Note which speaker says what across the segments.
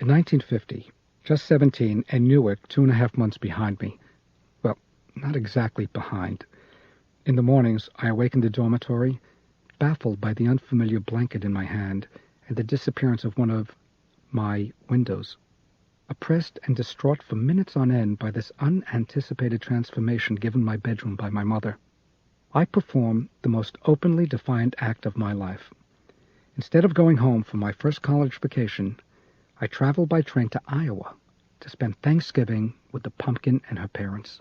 Speaker 1: In 1950, just 17, and Newark 2.5 months behind me. Well, not exactly behind. In the mornings, I awake in the dormitory, baffled by the unfamiliar blanket in my hand and the disappearance of one of my windows. Oppressed and distraught for minutes on end by this unanticipated transformation given my bedroom by my mother, I perform the most openly defiant act of my life. Instead of going home for my first college vacation, I travel by train to Iowa to spend Thanksgiving with the pumpkin and her parents.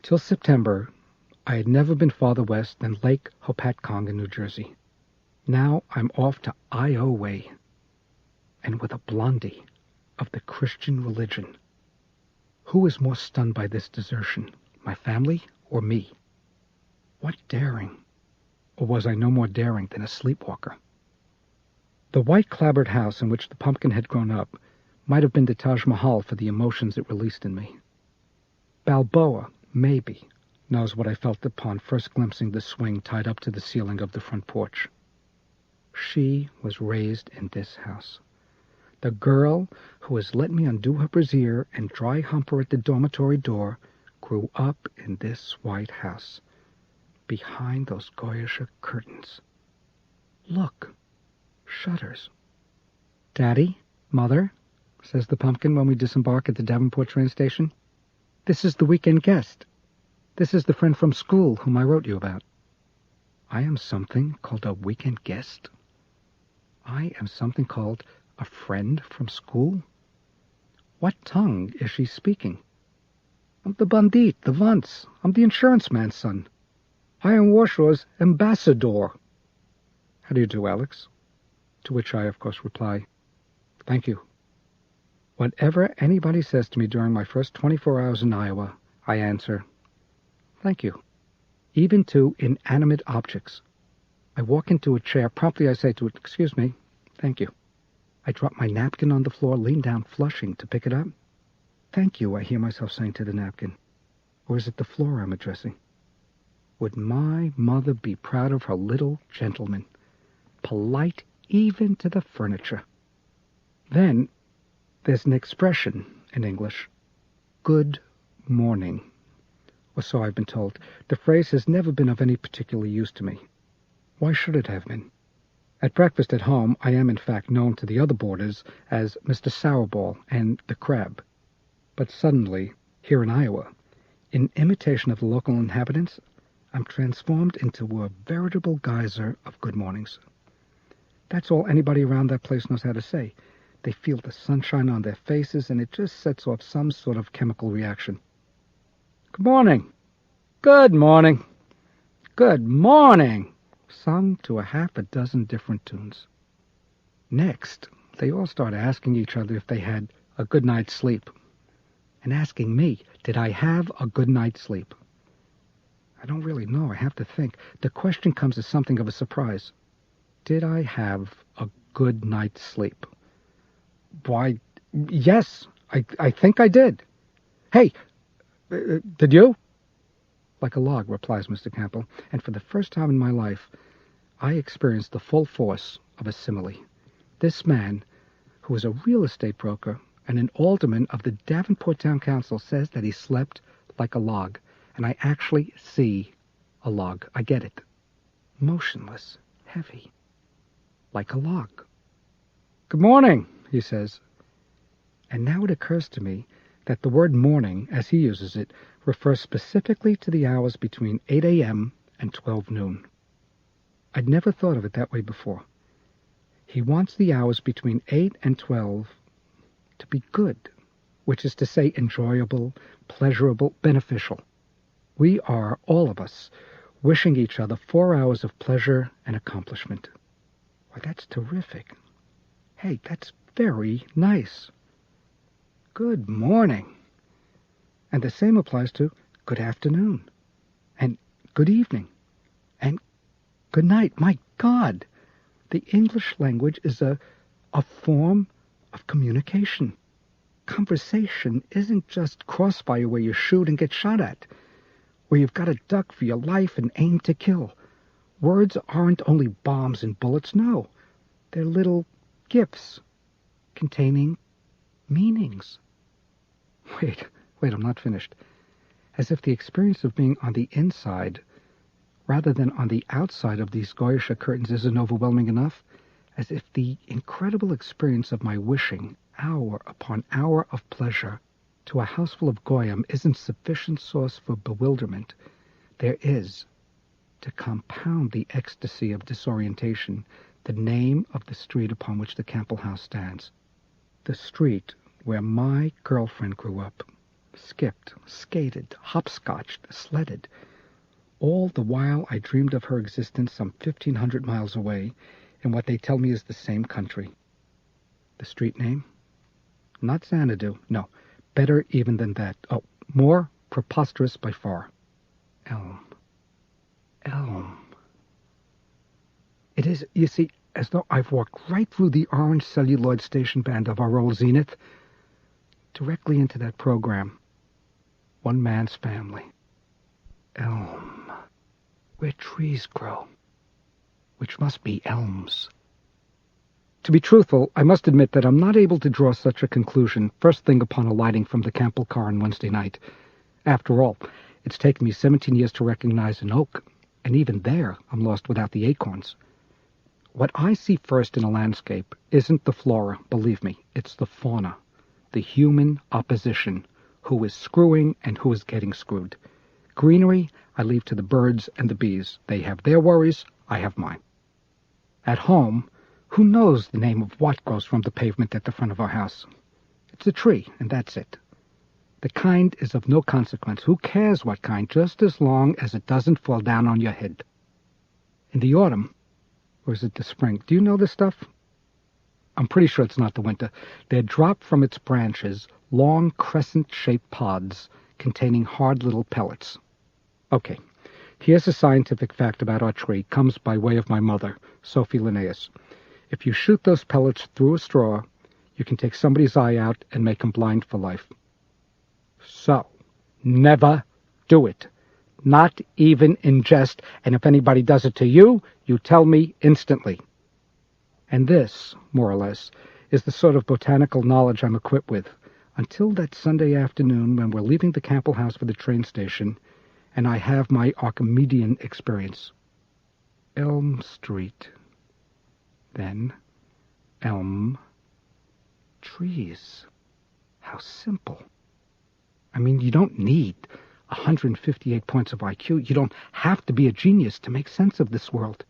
Speaker 1: Till September, I had never been farther west than Lake Hopatcong in New Jersey. Now I'm off to Iowa, and with a blondie of the Christian religion. Who is more stunned by this desertion, my family or me? What daring? Or was I no more daring than a sleepwalker? The white clapboard house in which the pumpkin had grown up might have been the Taj Mahal for the emotions it released in me. Balboa, maybe, knows what I felt upon first glimpsing the swing tied up to the ceiling of the front porch. She was raised in this house. The girl who has let me undo her brassiere and dry hump her at the dormitory door grew up in this white house, behind those Goyish curtains. Look, shutters. Daddy, Mother, says the pumpkin when we disembark at the Davenport train station. This is the weekend guest. This is the friend from school whom I wrote you about. I am something called a weekend guest. I am something called a friend from school? What tongue is she speaking? I'm the bandit, the Vance. I'm the insurance man's son. I am Warshaw's ambassador. How do you do, Alex? To which I, of course, reply, thank you. Whatever anybody says to me during my first 24 hours in Iowa, I answer, thank you. Even to inanimate objects. I walk into a chair. Promptly I say to it, excuse me, thank you. I drop my napkin on the floor, lean down flushing to pick it up. Thank you, I hear myself saying to the napkin. Or is it the floor I'm addressing? Would my mother be proud of her little gentleman, polite even to the furniture? Then there's an expression in English, good morning, or so I've been told. The phrase has never been of any particular use to me. Why should it have been? At breakfast at home, I am in fact known to the other boarders as Mr. Sourball and the Crab. But suddenly, here in Iowa, in imitation of the local inhabitants, I'm transformed into a veritable geyser of good mornings. That's all anybody around that place knows how to say. They feel the sunshine on their faces, and it just sets off some sort of chemical reaction. Good morning. Good morning. Good morning. Sung to a half a dozen different tunes. Next, they all start asking each other if they had a good night's sleep, and asking me, did I have a good night's sleep? I don't really know. I have to think. The question comes as something of a surprise. Did I have a good night's sleep? Why, yes, I think I did. Hey, did you? Like a log, replies Mr. Campbell, and for the first time in my life, I experienced the full force of a simile. This man, who is a real estate broker and an alderman of the Davenport Town Council, says that he slept like a log, and I actually see a log. I get it. Motionless, heavy, like a log. Good morning, he says. And now it occurs to me that the word morning, as he uses it, refers specifically to the hours between 8 a.m. and 12 noon. I'd never thought of it that way before. He wants the hours between 8 and 12 to be good, which is to say enjoyable, pleasurable, beneficial. We are, all of us, wishing each other 4 hours of pleasure and accomplishment. Why, that's terrific. Hey, that's very nice. Good morning. And the same applies to good afternoon, and good evening, and good night. My God, the English language is a form of communication. Conversation isn't just crossfire where you shoot and get shot at, where you've got to duck for your life and aim to kill. Words aren't only bombs and bullets, no. They're little gifts containing meanings. Wait, I'm not finished. As if the experience of being on the inside, rather than on the outside of these Goyisha curtains isn't overwhelming enough, as if the incredible experience of my wishing, hour upon hour of pleasure, to a house full of Goyim isn't sufficient source for bewilderment, there is, to compound the ecstasy of disorientation, the name of the street upon which the Campbell house stands. The street where my girlfriend grew up, skipped, skated, hopscotched, sledded. All the while I dreamed of her existence some 1,500 miles away in what they tell me is the same country. The street name? Not Xanadu, no. Better even than that. Oh, more preposterous by far. Elm. It is, you see, as though I've walked right through the orange celluloid station band of our old Zenith, directly into that program. One man's family. Elm. Where trees grow. Which must be elms. To be truthful, I must admit that I'm not able to draw such a conclusion first thing upon alighting from the Campbell car on Wednesday night. After all, it's taken me 17 years to recognize an oak, and even there I'm lost without the acorns. What I see first in a landscape isn't the flora, believe me, it's the fauna, the human opposition, who is screwing and who is getting screwed. Greenery I leave to the birds and the bees. They have their worries, I have mine. At home, who knows the name of what grows from the pavement at the front of our house? It's a tree, and that's it. The kind is of no consequence. Who cares what kind, just as long as it doesn't fall down on your head? In the autumn, or is it the spring? Do you know this stuff? I'm pretty sure it's not the winter. There drop from its branches long crescent-shaped pods containing hard little pellets. Okay, here's a scientific fact about our tree. Comes by way of my mother, Sophie Linnaeus. If you shoot those pellets through a straw, you can take somebody's eye out and make him blind for life. So, never do it. Not even in jest, and if anybody does it to you, you tell me instantly. And this, more or less, is the sort of botanical knowledge I'm equipped with, until that Sunday afternoon when we're leaving the Campbell house for the train station, and I have my Archimedean experience. Elm Street. Then, elm. Trees. How simple. I mean, you don't need 158 points of IQ. You don't have to be a genius to make sense of this world.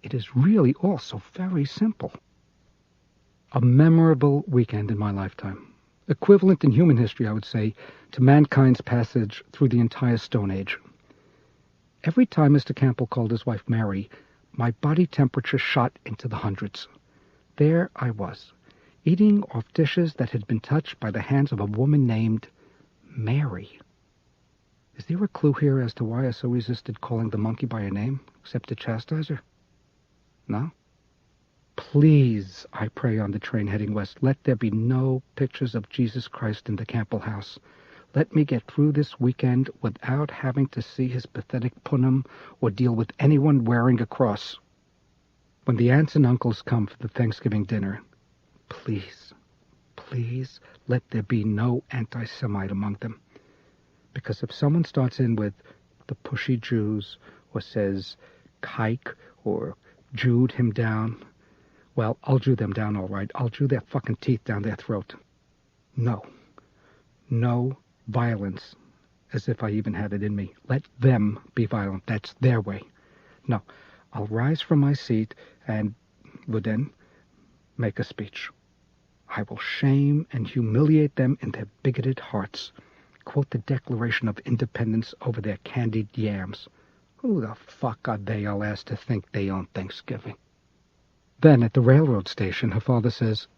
Speaker 1: It is really all so very simple. A memorable weekend in my lifetime. Equivalent in human history, I would say, to mankind's passage through the entire Stone Age. Every time Mr. Campbell called his wife Mary, my body temperature shot into the hundreds. There I was, eating off dishes that had been touched by the hands of a woman named Mary. Is there a clue here as to why I so resisted calling the monkey by her name, except to chastise her? No? Please, I pray on the train heading west, let there be no pictures of Jesus Christ in the Campbell house. Let me get through this weekend without having to see his pathetic punim or deal with anyone wearing a cross. When the aunts and uncles come for the Thanksgiving dinner, please, please let there be no anti-Semite among them. Because if someone starts in with the pushy Jews or says kike or Jewed him down, well, I'll Jew them down all right. I'll Jew their fucking teeth down their throat. No violence, as if I even had it in me. Let them be violent. That's their way. No, I'll rise from my seat and would then make a speech. I will shame and humiliate them in their bigoted hearts. Quote the Declaration of Independence over their candied yams. Who the fuck are they, I'll ask, to think they own Thanksgiving? Then at the railroad station, her father says,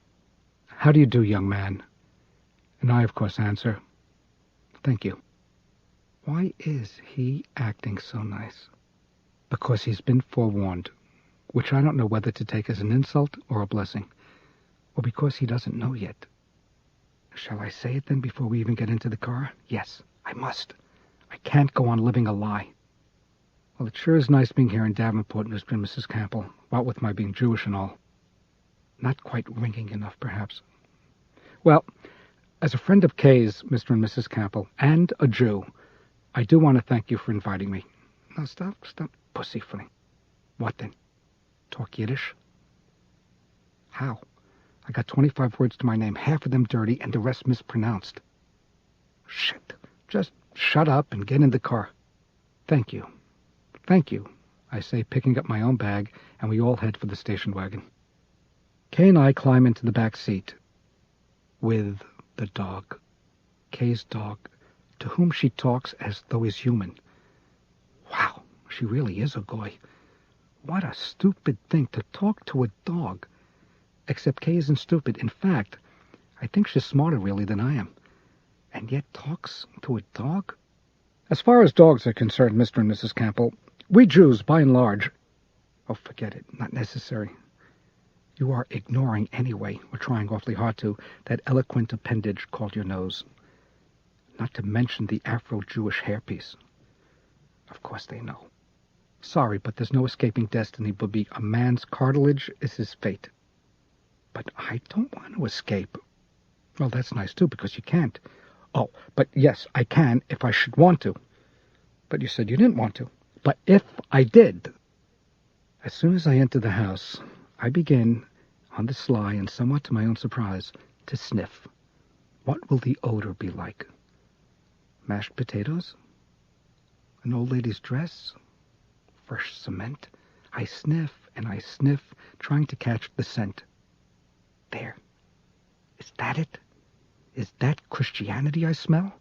Speaker 1: "How do you do, young man?" And I, of course, answer, "Thank you." Why is he acting so nice? Because he's been forewarned, which I don't know whether to take as an insult or a blessing, or because he doesn't know yet. Shall I say it then before we even get into the car? Yes, I must. I can't go on living a lie. Well, it sure is nice being here in Davenport, Mr. and Mrs. Campbell, what with my being Jewish and all. Not quite ringing enough, perhaps. Well, as a friend of Kay's, Mr. and Mrs. Campbell, and a Jew, I do want to thank you for inviting me. Now stop pussyfooting. What then? Talk Yiddish? How? I got 25 words to my name, half of them dirty and the rest mispronounced. Shit. Just shut up and get in the car. Thank you. Thank you, I say, picking up my own bag, and we all head for the station wagon. Kay and I climb into the back seat with the dog. Kay's dog, to whom she talks as though he's human. Wow, she really is a goy. What a stupid thing to talk to a dog. Except Kay isn't stupid. In fact, I think she's smarter really than I am. And yet talks to a dog? As far as dogs are concerned, Mr. and Mrs. Campbell, we Jews, by and large... Oh, forget it. Not necessary. You are ignoring anyway, or trying awfully hard to, that eloquent appendage called your nose. Not to mention the Afro-Jewish hairpiece. Of course they know. Sorry, but there's no escaping destiny, Booby. A man's cartilage is his fate. But I don't want to escape. Well, that's nice, too, because you can't. Oh, but yes, I can if I should want to. But you said you didn't want to. But if I did... As soon as I enter the house, I begin, on the sly and somewhat to my own surprise, to sniff. What will the odor be like? Mashed potatoes? An old lady's dress? Fresh cement? I sniff and I sniff, trying to catch the scent. There. Is that it? Is that Christianity I smell?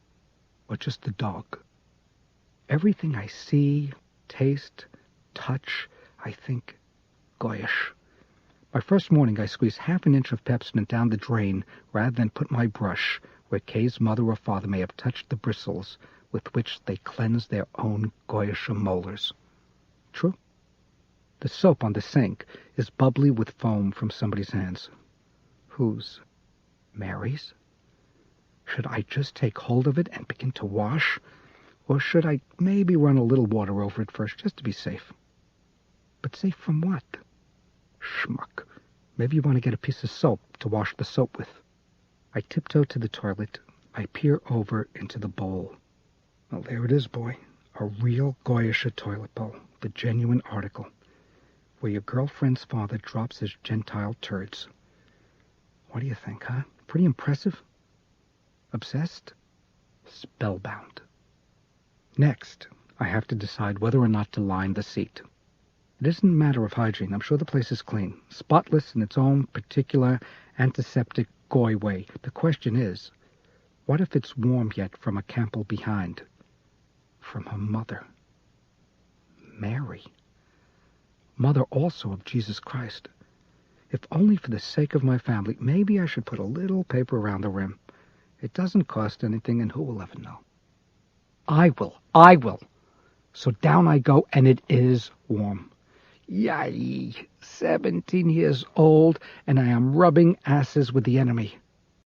Speaker 1: Or just the dog? Everything I see, taste, touch, I think, goyish. My first morning I squeeze half an inch of pepsment down the drain rather than put my brush where Kay's mother or father may have touched the bristles with which they cleanse their own goyish molars. True? The soap on the sink is bubbly with foam from somebody's hands. Whose? Mary's? Should I just take hold of it and begin to wash? Or should I maybe run a little water over it first, just to be safe? But safe from what? Schmuck. Maybe you want to get a piece of soap to wash the soap with. I tiptoe to the toilet. I peer over into the bowl. Well, there it is, boy. A real Goyische toilet bowl. The genuine article. Where your girlfriend's father drops his Gentile turds. What do you think, huh? Pretty impressive? Obsessed? Spellbound. Next, I have to decide whether or not to line the seat. It isn't a matter of hygiene. I'm sure the place is clean, spotless in its own particular antiseptic goy way. The question is, what if it's warm yet from a Campbell behind? From her mother. Mary. Mother also of Jesus Christ. If only for the sake of my family, maybe I should put a little paper around the rim. It doesn't cost anything, and who will ever know? I will. So down I go, and it is warm. Yay! 17 years old, and I am rubbing asses with the enemy.